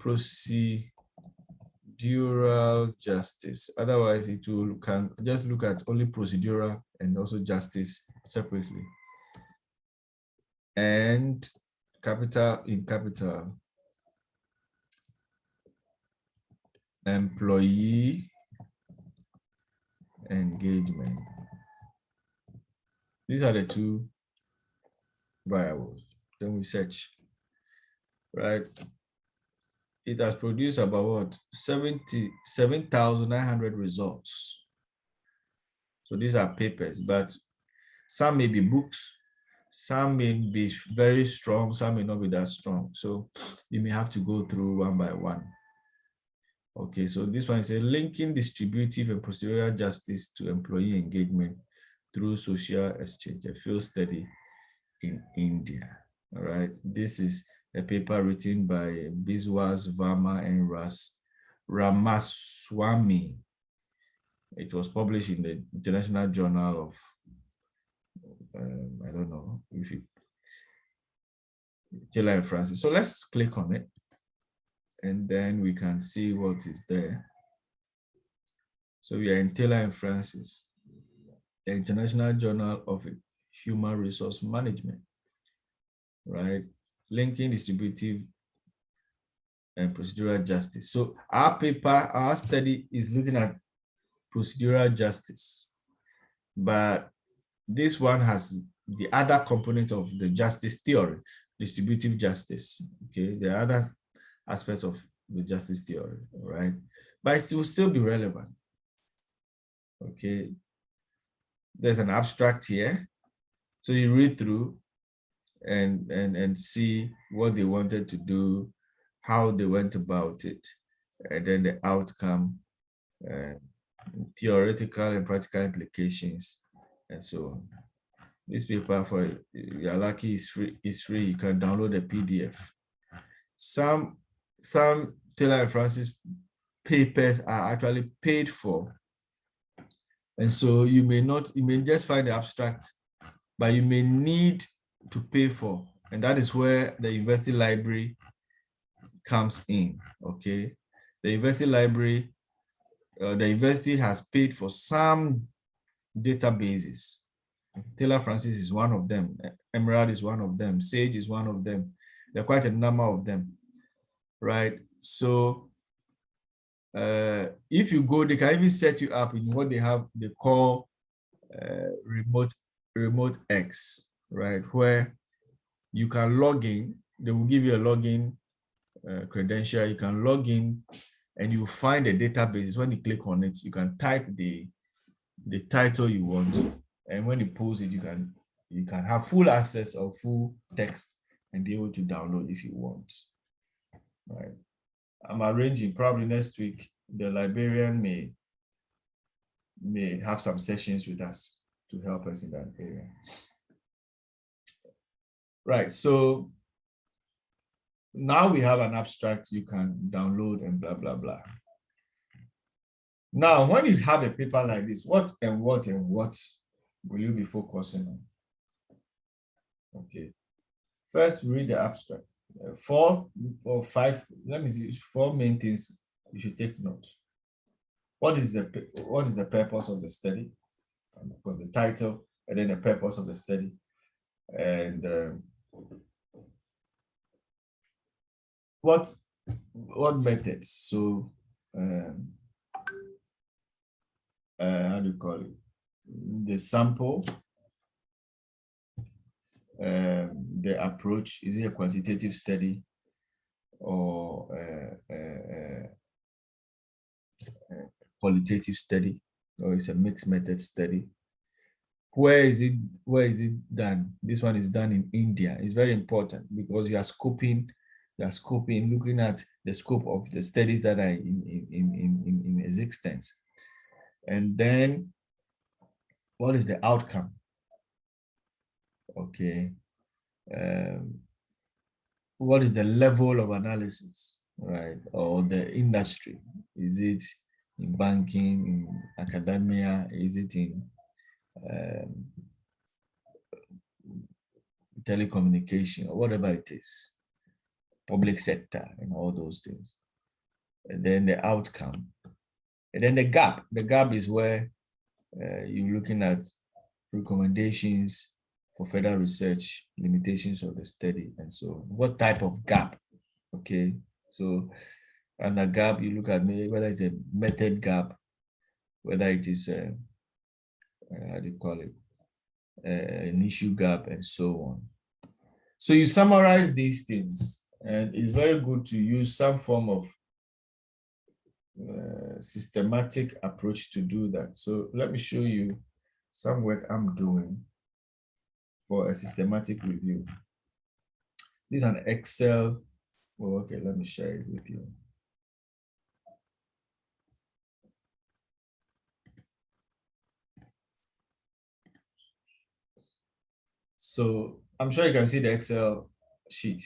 procedural justice. Otherwise, it will can just look at only procedural and also justice separately. And capital employee engagement. These are the two variables. Then we search, right? It has produced about what? 77,900 results. So these are papers, but some may be books, some may be very strong, some may not be that strong. So you may have to go through one by one. Okay, so this one is a linking distributive and procedural justice to employee engagement through social exchange, a field study in India. All right, this is a paper written by Biswas, Verma, and Ramaswamy. It was published in the International Journal of, I don't know if it, Taylor and Francis. So let's click on it, and then we can see what is there. So we are in Taylor and Francis, the International Journal of Human Resource Management, right? Linking distributive and procedural justice. So our paper, our study is looking at procedural justice, but this one has the other component of the justice theory, distributive justice. Okay, there are other aspects of the justice theory, all right? But it will still be relevant. Okay, there's an abstract here. So you read through and see what they wanted to do, how they went about it, and then the outcome, theoretical and practical implications, and so on. This paper, for you're lucky, is free. You can download the PDF. Some Taylor and Francis papers are actually paid for, and so you may just find the abstract, but you may need to pay for, and that is where the university library comes in. Okay, the university library, the university has paid for some databases. Taylor Francis is one of them. Emerald is one of them. Sage is one of them. There are quite a number of them, right? So if you go, they can even set you up in what they call remote X, right? Where you can log in. They will give you a login credential. You can log in and you find the databases. When you click on it, you can type the title you want. And when you post it, you can have full access or full text and be able to download if you want. Right. I'm arranging probably next week. The librarian may may have some sessions with us to help us in that area. Right, so now we have an abstract you can download and blah, blah, blah. Now, when you have a paper like this, what will you be focusing on? Okay, first read the abstract. 4 or 5, let me see, 4 main things you should take note. What is the purpose of the study? Because the title, and then the purpose of the study, and what methods? So how do you call it? The sample, the approach. Is it a quantitative study or qualitative study, or it's a mixed method study? Where is it done? This one is done in India. It's very important because you are scoping, looking at the scope of the studies that are in existence. And then what is the outcome? Okay. What is the level of analysis, right? Or the industry? Is it in banking, in academia? Is it in telecommunication, or whatever it is, public sector, and all those things? And then the outcome. And then the gap. The gap is where you're looking at recommendations for further research, limitations of the study, and so on. What type of gap? Okay, so and a gap, you look at whether it's a method gap, whether it is how do you call it, an issue gap, and so on. So you summarize these things, and it's very good to use some form of systematic approach to do that. So let me show you some work I'm doing for a systematic review. This is an Excel. Well, okay, let me share it with you. So I'm sure you can see the Excel sheet.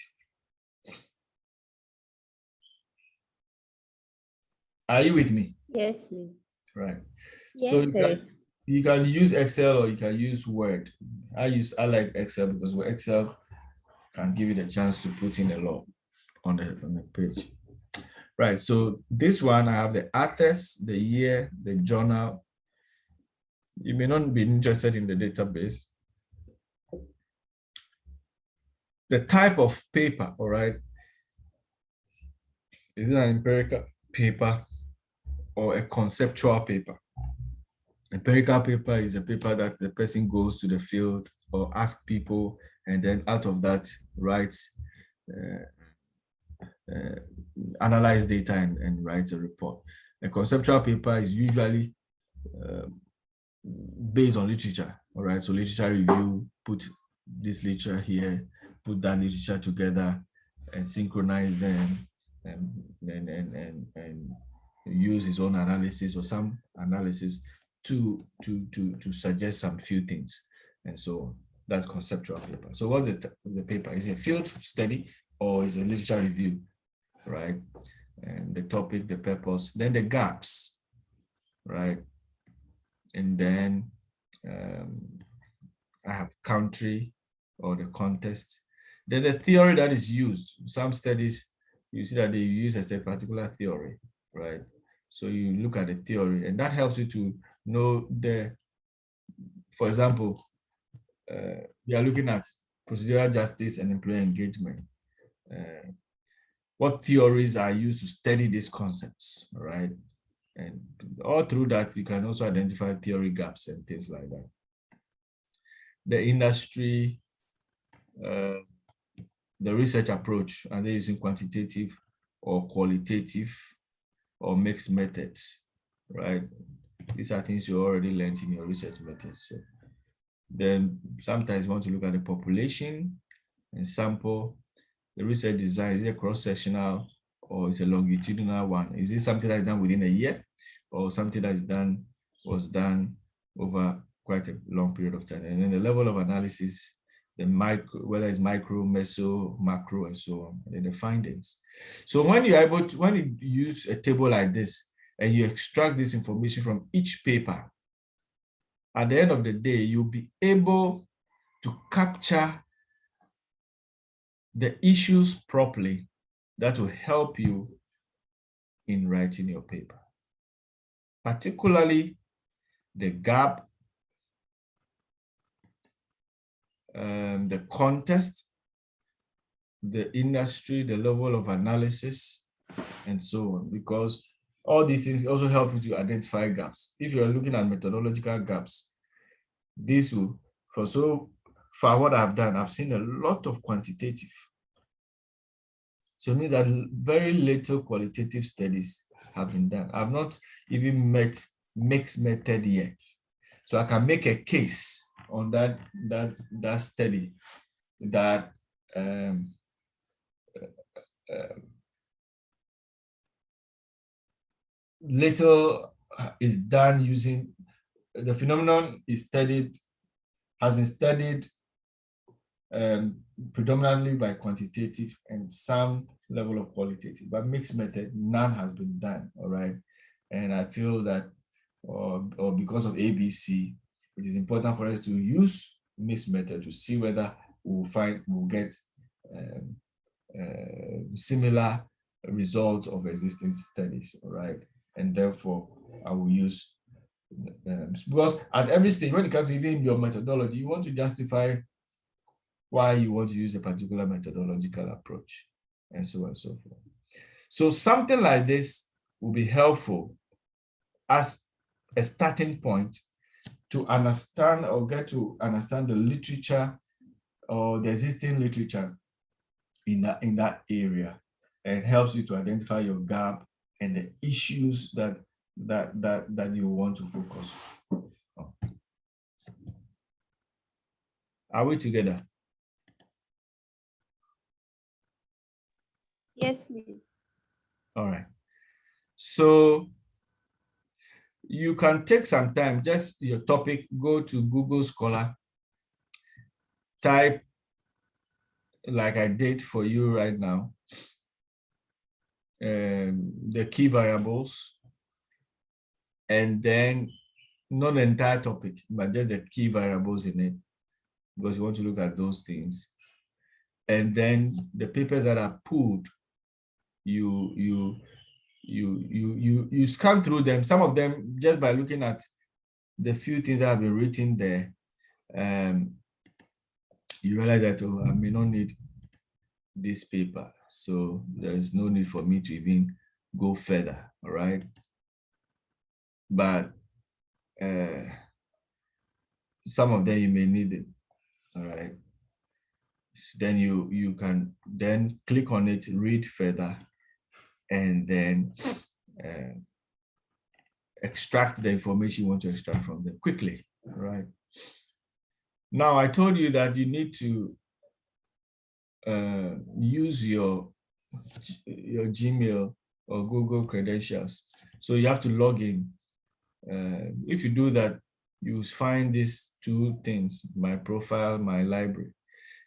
Are you with me? Yes, please. Right. Yes, So sir. you can use Excel or you can use Word. I like Excel because Excel can give you the chance to put in a lot on the page. Right. So this one, I have the authors, the year, the journal. You may not be interested in the database. The type of paper, all right. Is it an empirical paper or a conceptual paper? Empirical paper is a paper that the person goes to the field or asks people, and then out of that writes, analyze data and writes a report. A conceptual paper is usually based on literature, all right? So literature review, put this literature here, put that literature together and synchronize them and use his own analysis or some analysis to suggest some few things. And so that's conceptual paper. So what's the paper? Is it a field study or is it a literature review, right? And the topic, the purpose, then the gaps, right? And then I have country or the context. Then the theory that is used. Some studies, you see that they use as a particular theory, right? So you look at the theory and that helps you to know for example, we are looking at procedural justice and employee engagement. What theories are used to study these concepts, right? And all through that, you can also identify theory gaps and things like that. The industry, the research approach, are they using quantitative or qualitative or mixed methods, right? These are things you already learned in your research methods. So then sometimes you want to look at the population and sample. The research design, is it a cross-sectional or is a longitudinal one? Is it something that is done within a year or something that is done was done over quite a long period of time. And then the level of analysis, the micro, whether it's micro, meso, macro, and so on, and then the findings. So when you're able to, when you use a table like this and you extract this information from each paper, at the end of the day, you'll be able to capture the issues properly that will help you in writing your paper, particularly the gap, the context, the industry, the level of analysis, and so on, because all these things also help you to identify gaps. If you're looking at methodological gaps, this will, for so far what I've done, I've seen a lot of quantitative. So it means that very little qualitative studies have been done. I've not even met mixed method yet. So I can make a case on that study that little is done using the phenomenon has been studied predominantly by quantitative and some level of qualitative, but mixed method, none has been done, all right? And I feel that, or because of ABC, it is important for us to use mixed method to see whether we'll get similar results of existing studies, all right? And therefore, I will use, because at every stage, when it comes to even your methodology, you want to justify why you want to use a particular methodological approach, and so on and so forth. So something like this will be helpful as a starting point to understand or get to understand the literature or the existing literature in that area, and helps you to identify your gap and the issues that you want to focus on. Are we together? Yes, please. All right. So you can take some time, just your topic, go to Google Scholar, type, like I did for you right now, the key variables, and then not the entire topic, but just the key variables in it, because you want to look at those things. And then the papers that are pulled, you scan through them. Some of them, just by looking at the few things that have been written there, you realize that, oh, I may not need this paper, so there is no need for me to even go further, all right? But some of them you may need it, all right? Then you can then click on it, read further, and then extract the information you want to extract from them quickly, all right? Now, I told you that you need to use your Gmail or Google credentials. So you have to log in. If you do that, you find these two things: my profile, my library.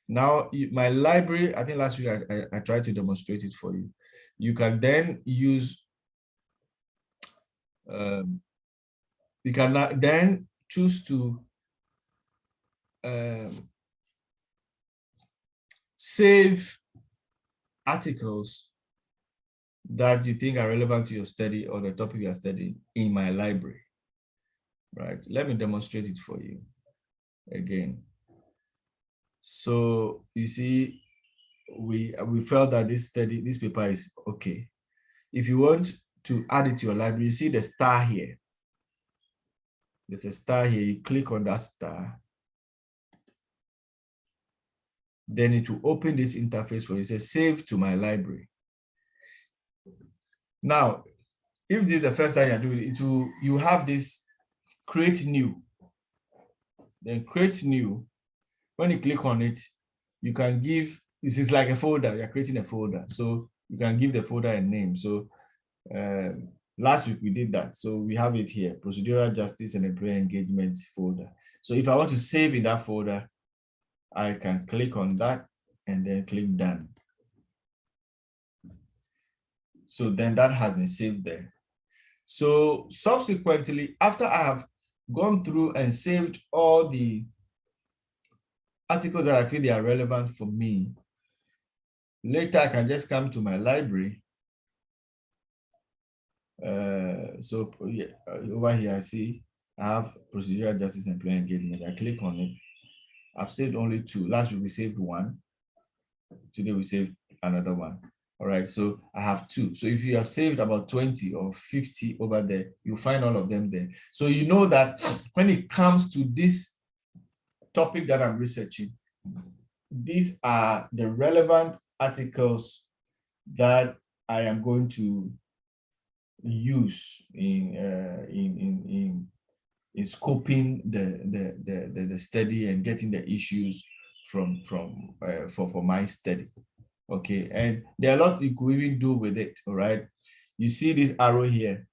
Now, my library, I think last week I tried to demonstrate it for you. You can then use, you can then choose to save articles that you think are relevant to your study or the topic you are studying in my library, right? Let me demonstrate it for you again. So you see, we felt that this paper is okay. If you want to add it to your library, you see the star here. There's a star here. You click on that star. Then it will open this interface for you. It says save to my library. Now, if this is the first time you're doing it, you have this create new. Then create new. When you click on it, you can give, this is like a folder, you're creating a folder. So you can give the folder a name. So last week we did that. So we have it here, procedural justice and employee engagement folder. So if I want to save in that folder, I can click on that and then click done. So then that has been saved there. So subsequently, after I have gone through and saved all the articles that I feel they are relevant for me, later I can just come to my library. So yeah, over here I see I have procedural justice and employee engagement. I click on it. I've saved only 2. Last week we saved 1. Today we saved another 1. All right, so I have 2. So if you have saved about 20 or 50 over there, you'll find all of them there. So you know that when it comes to this topic that I'm researching, these are the relevant articles that I am going to use in scoping the study and getting the issues for my study. Okay, and there are a lot you could even do with it. All right, you see this arrow here.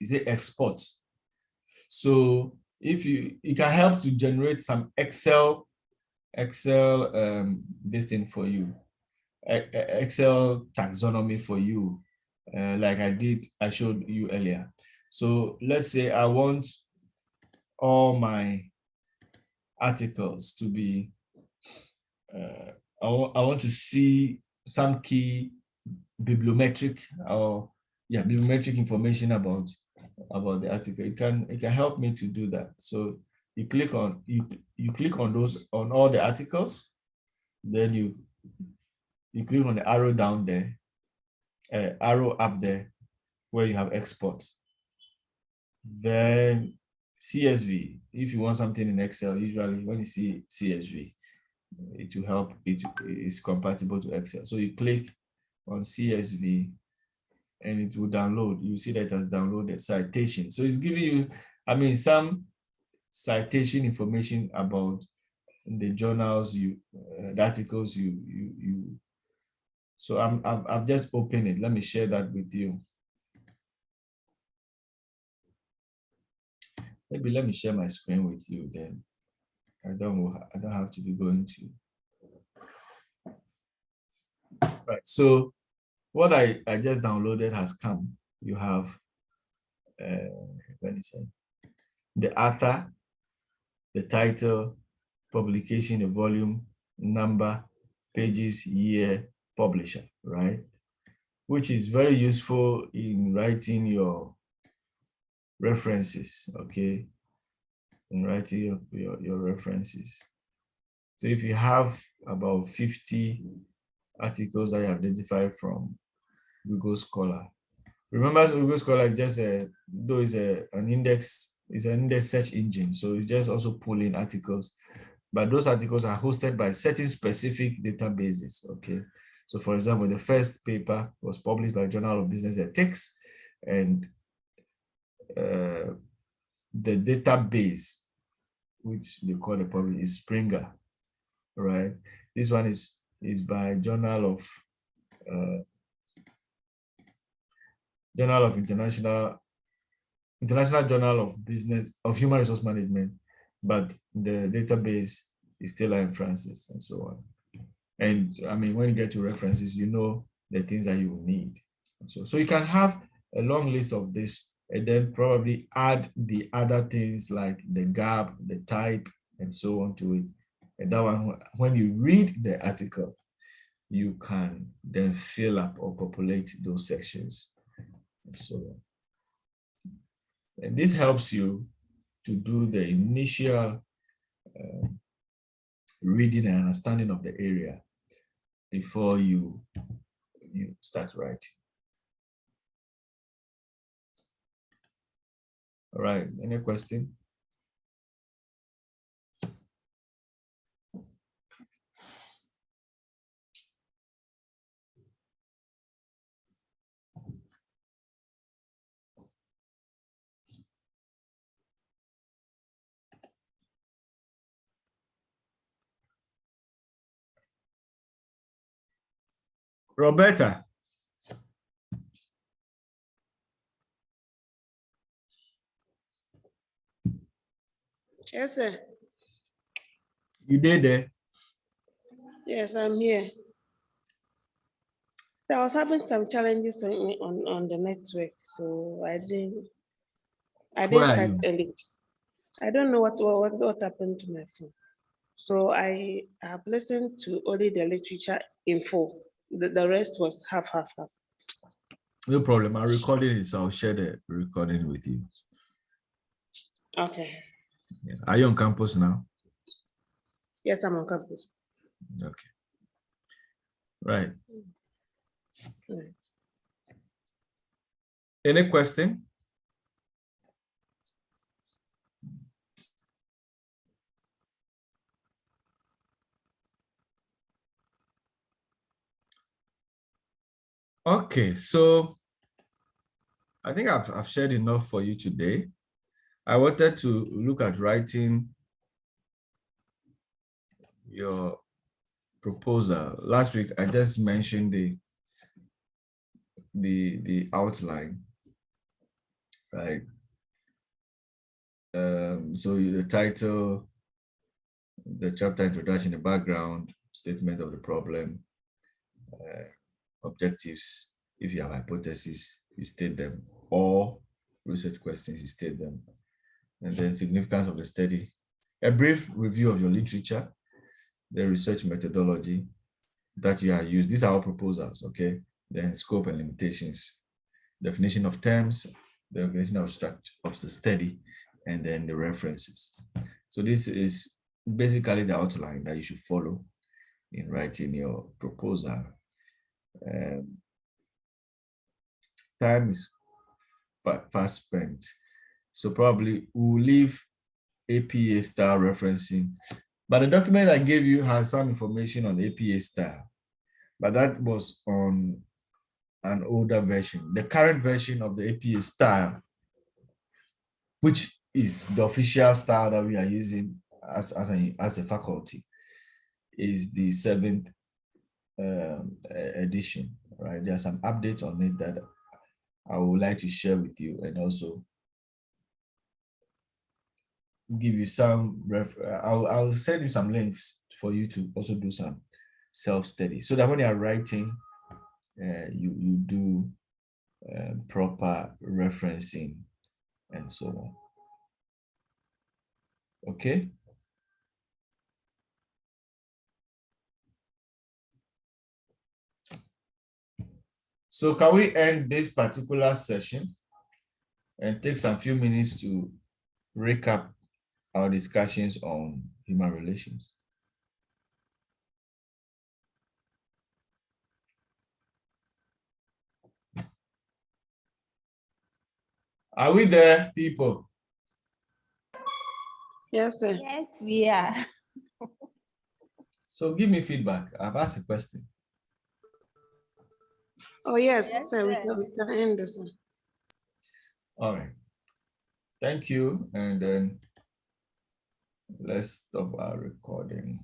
Is it export? So if it can help to generate some Excel this thing for you, Excel taxonomy for you, like I showed you earlier. So let's say I want all my articles to be, I want to see some key bibliometric information about the article. It can help me to do that. So you click on those, on all the articles, then you click on the arrow down there, arrow up there where you have export. Then CSV, if you want something in Excel, usually when you see CSV, it will help. It is compatible to Excel. So you click on CSV and it will download. You see that it has downloaded citation. So it's giving you, some citation information about the journals, the articles you. So I've just opened it. Let me share that with you. Maybe let me share my screen with you, then I don't have to be going to. Right. So what I just downloaded has come. You have let me say the author, the title, publication, the volume, number, pages, year, publisher, right? Which is very useful in writing your references, okay? In writing your references. So if you have about 50 articles that you identify from Google Scholar, remember Google Scholar is just an index search engine. So it's just also pulling articles, but those articles are hosted by certain specific databases, okay? So for example, the first paper was published by Journal of Business Ethics, and the database, which they call the public, is Springer, right? This one is by International Journal of Business of Human Resource Management, but the database is Taylor and Francis, and so on. And when you get to references, you know the things that you will need. So you can have a long list of this, and then probably add the other things like the gap, the type, and so on to it. And that one, when you read the article, you can then fill up or populate those sections. So, and this helps you to do the initial reading and understanding of the area before you start writing. All right, any question? Roberta. Yes, sir. You did there? Yes, I'm here. So I was having some challenges on the network, so I didn't Where are start you? early. I don't know what happened to my phone. So I have listened to only the literature info. The rest was half. No problem. I'm recording it, so I'll share the recording with you. Okay. Yeah. Are you on campus now? Yes, I'm on campus. Okay. Right. Right. Any question? Okay, so I think I've shared enough for you today. I wanted to look at writing your proposal. Last week, I just mentioned the outline, right? So the title, the chapter introduction, the background, statement of the problem, objectives. If you have hypotheses, you state them, or research questions, you state them. And then significance of the study, a brief review of your literature, the research methodology that you are used. These are all proposals, okay? Then scope and limitations, definition of terms, the organization of structure of the study, and then the references. So this is basically the outline that you should follow in writing your proposal. Time is fast spent. So probably we'll leave APA style referencing, but the document I gave you has some information on APA style, but that was on an older version. The current version of the APA style, which is the official style that we are using as a faculty, is the 7th edition, right? There are some updates on it that I would like to share with you, and also give you some I'll send you some links for you to also do some self-study, so that when you are writing, you do proper referencing and so on. Okay. So can we end this particular session and take some few minutes to recap our discussions on human relations? Are we there, people? Yes, sir. Yes, we are. So give me feedback. I've asked a question. Oh, yes, Yes, sir. We sir. can end this one. All right. Thank you. And then let's stop our recording.